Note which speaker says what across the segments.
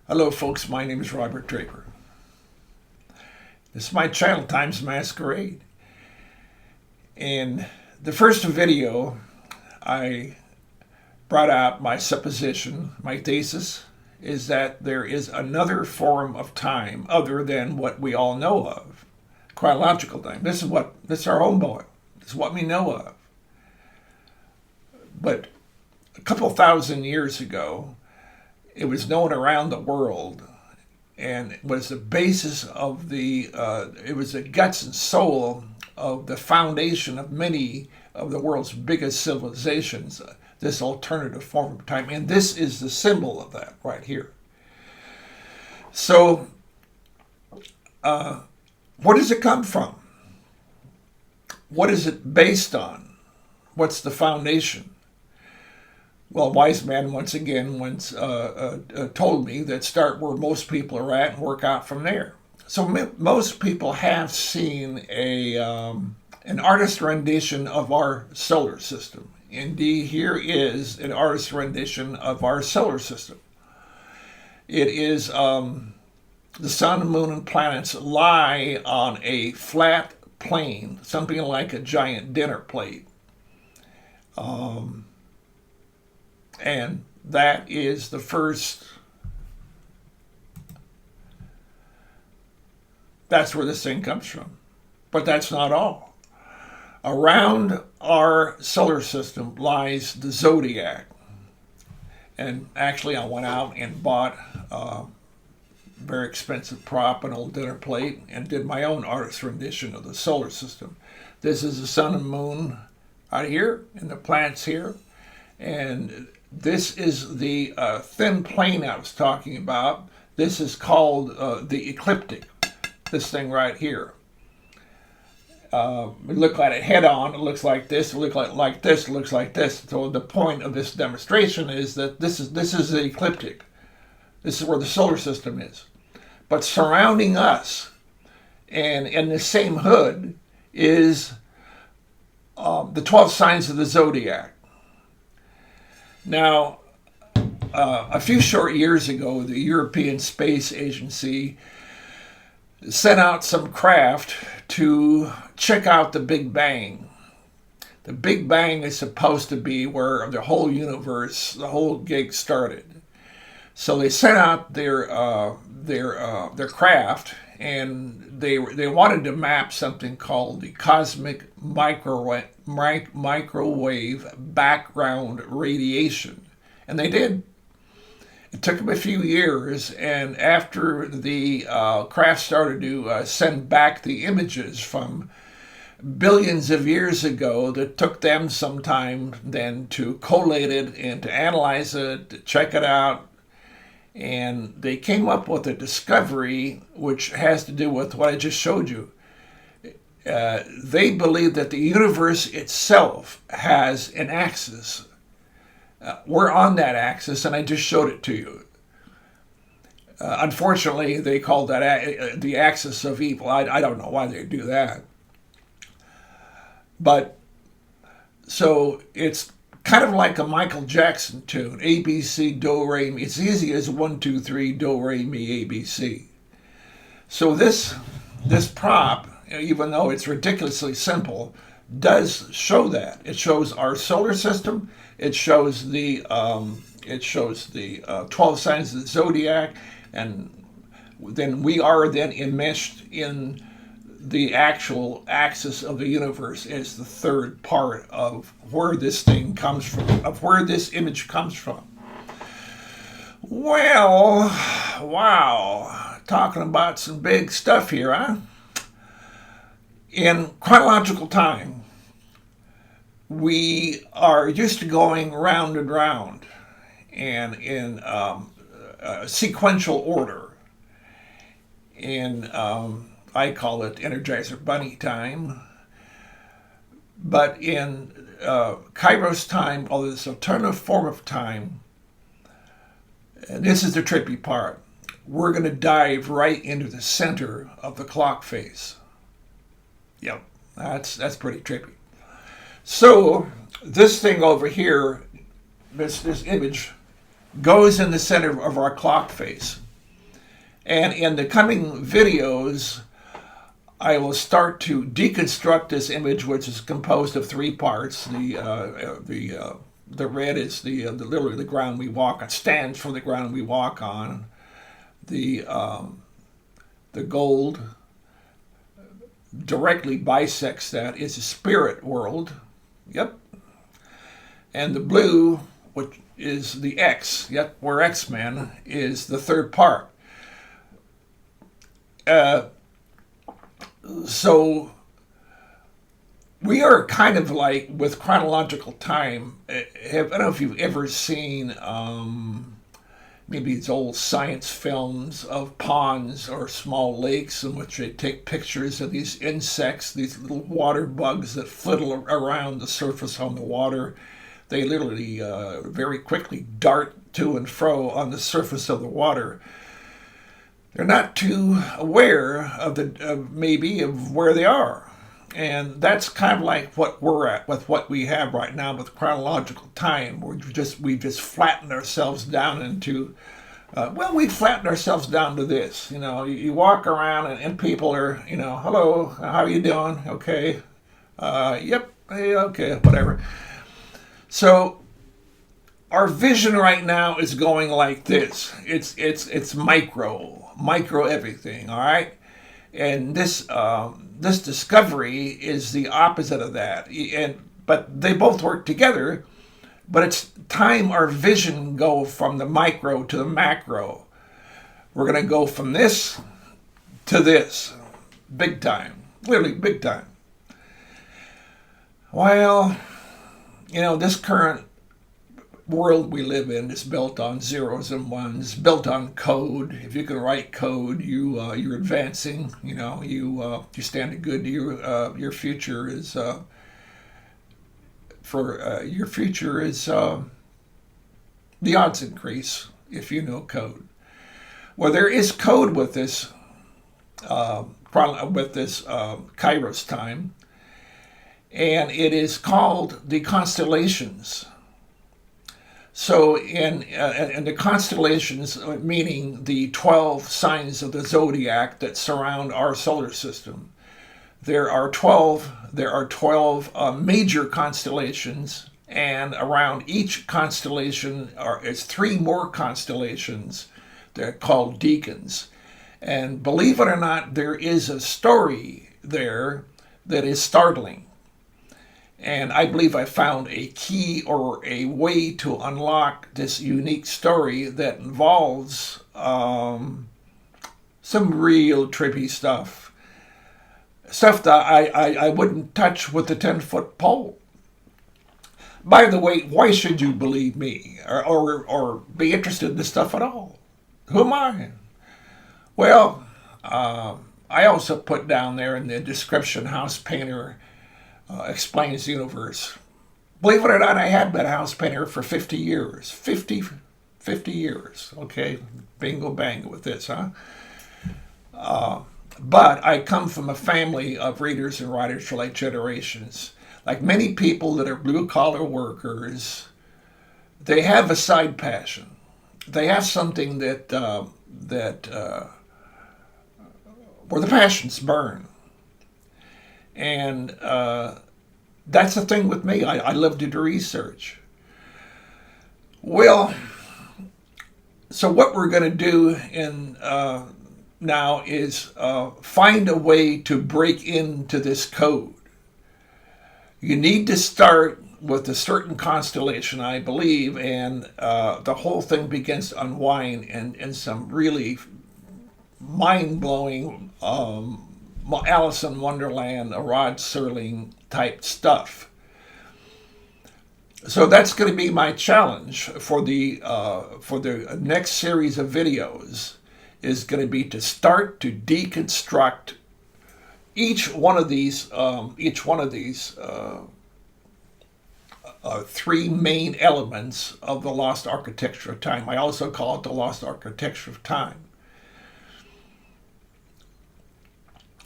Speaker 1: Hello folks, my name is Robert Draper. This is my channel, Times Masquerade. In the first video, I brought out my supposition, my thesis, is that there is another form of time other than what we all know of. Chronological time. This is our homeboy. This is what we know of. But a couple thousand years ago, it was known around the world, and it was the basis of it was the guts and soul of the foundation of many of the world's biggest civilizations, this alternative form of time. And this is the symbol of that right here. So, where does it come from? What is it based on? What's the foundation? Well, a wise man once told me that start where most people are at and work out from there. So most people have seen an artist rendition of our solar system. Indeed, here is an artist rendition of our solar system. It is the sun, moon, and planets lie on a flat plane, something like a giant dinner plate. And that is the first, that's where this thing comes from. But that's not all. Around our solar system lies the zodiac. And actually I went out and bought a very expensive prop, an old dinner plate, and did my own artist rendition of the solar system. This is the sun and moon out here, and the planets here. And this is the thin plane I was talking about. This is called the ecliptic, this thing right here. We look at it head on, it looks like this, it looks like this, it looks like this. So the point of this demonstration is that this is the ecliptic. This is where the solar system is. But surrounding us, and in the same hood, is the 12 signs of the zodiac. Now, a few short years ago, the European Space Agency sent out some craft to check out the Big Bang. The Big Bang is supposed to be where the whole universe, the whole gig started. So they sent out their craft, and they wanted to map something called the cosmic microwave background radiation, and they did. It took them a few years, and after the craft started to send back the images from billions of years ago, that took them some time then to collate it and to analyze it, to check it out. And they came up with a discovery which has to do with what I just showed you. They believe that the universe itself has an axis. We're on that axis, and I just showed it to you. Unfortunately, they call that the axis of evil. I don't know why they do that. But, so it's kind of like a Michael Jackson tune, A, B, C, do, re, mi. It's easy as 1, 2, 3, do, re, mi, A, B, C. So this prop, even though it's ridiculously simple, does show that. It shows our solar system. It shows the 12 signs of the zodiac, and then we are then enmeshed in the actual axis of the universe as the third part of where this thing comes from, of where this image comes from. Well, wow, talking about some big stuff here, huh? In chronological time, we are used to going round and round, and in sequential order. I call it Energizer Bunny time. But in Kairos time, although this alternative form of time, and this is the trippy part, we're going to dive right into the center of the clock face. Yep, that's pretty trippy. So this thing over here, this image, goes in the center of our clock face. And in the coming videos, I will start to deconstruct this image, which is composed of three parts. The red is literally the ground we walk on, stands for the ground we walk on. The gold directly bisects that, is the spirit world. Yep. And the blue, which is the X, yep, we're X-Men, is the third part. So we are kind of like with chronological time. I don't know if you've ever seen maybe it's old science films of ponds or small lakes in which they take pictures of these insects, these little water bugs that flitter around the surface on the water. They literally very quickly dart to and fro on the surface of the water. They're not too aware of maybe of where they are. And that's kind of like what we're at with what we have right now with chronological time. We've just flattened ourselves down into, we flattened ourselves down to this. You know, you walk around and people are, you know, hello, how are you doing? Okay, yep, hey, okay, whatever. So our vision right now is going like this. It's micro everything. All right. And this discovery is the opposite of that. But they both work together. But it's time our vision go from the micro to the macro. We're going to go from this to this, big time, literally big time. Well, you know, this current world we live in is built on zeros and ones, built on code. If you can write code, you're advancing. You know, you stand good. Your future is your future is the odds increase if you know code. Well, there is code with this Kairos time, and it is called the constellations. So in the constellations, meaning the 12 signs of the zodiac that surround our solar system, there are 12 major constellations, and around each constellation is 3 more constellations. They're called deacons. And believe it or not, there is a story there that is startling. And I believe I found a key or a way to unlock this unique story that involves some real trippy stuff. Stuff that I wouldn't touch with a 10-foot pole. By the way, why should you believe me or be interested in this stuff at all? Who am I? Well, I also put down there in the description, House Painter explains the universe. Believe it or not, I had been a house painter for 50 years. 50 years, okay? Bingo bango with this, huh? But I come from a family of readers and writers for like generations. Like many people that are blue-collar workers, they have a side passion. They have something where the passions burn. And that's the thing with me. I love to do research. Well, so what we're going to do now is find a way to break into this code. You need to start with a certain constellation, I believe, and the whole thing begins to unwind in some really mind-blowing Alice in Wonderland, Rod Serling type stuff. So that's going to be my challenge for the next series of videos, is going to be to start to deconstruct each one of these 3 main elements of the lost architecture of time. I also call it the lost architecture of time.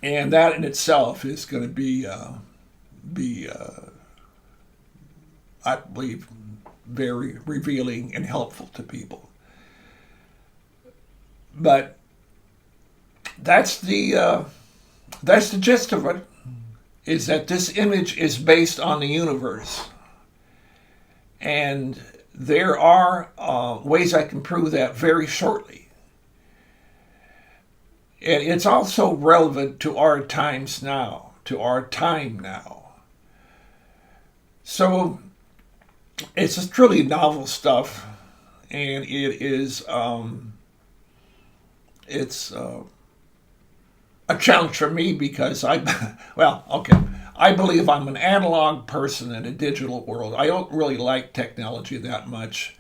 Speaker 1: And that in itself is going to be I believe, very revealing and helpful to people. But that's the gist of it. Is that this image is based on the universe, and there are ways I can prove that very shortly. And it's also relevant to our times now, to our time now. So it's just truly novel stuff, and it's a challenge for me because I believe I'm an analog person in a digital world. I don't really like technology that much,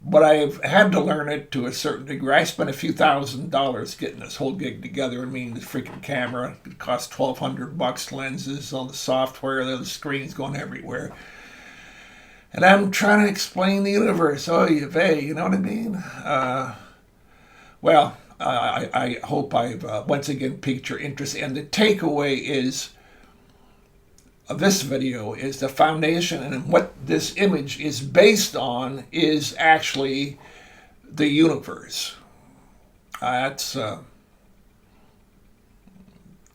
Speaker 1: but I've had to learn it to a certain degree. I spent a few $1,000s getting this whole gig together. I mean, the freaking camera, it cost $1,200, lenses, all the software, the screens going everywhere. And I'm trying to explain the universe. Oh, you know what I mean? I hope I've once again piqued your interest. And the takeaway is of this video is the foundation, and what this image is based on is actually the universe. That's can't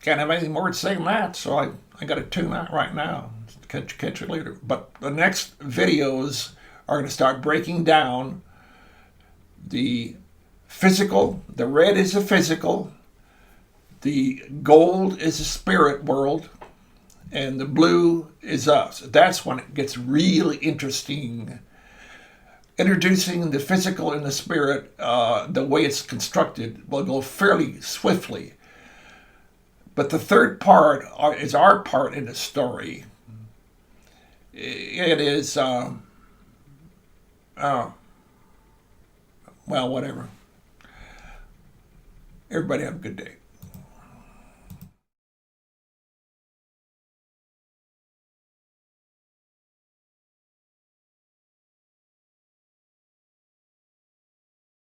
Speaker 1: have anything more to say than that. So I got to tune out right now. Catch you later. But the next videos are going to start breaking down the physical. The red is the physical, the gold is the spirit world, and the blue is us. That's when it gets really interesting. Introducing the physical and the spirit, the way it's constructed, will go fairly swiftly. But the third part is our part in the story. It is, whatever. Everybody have a good day.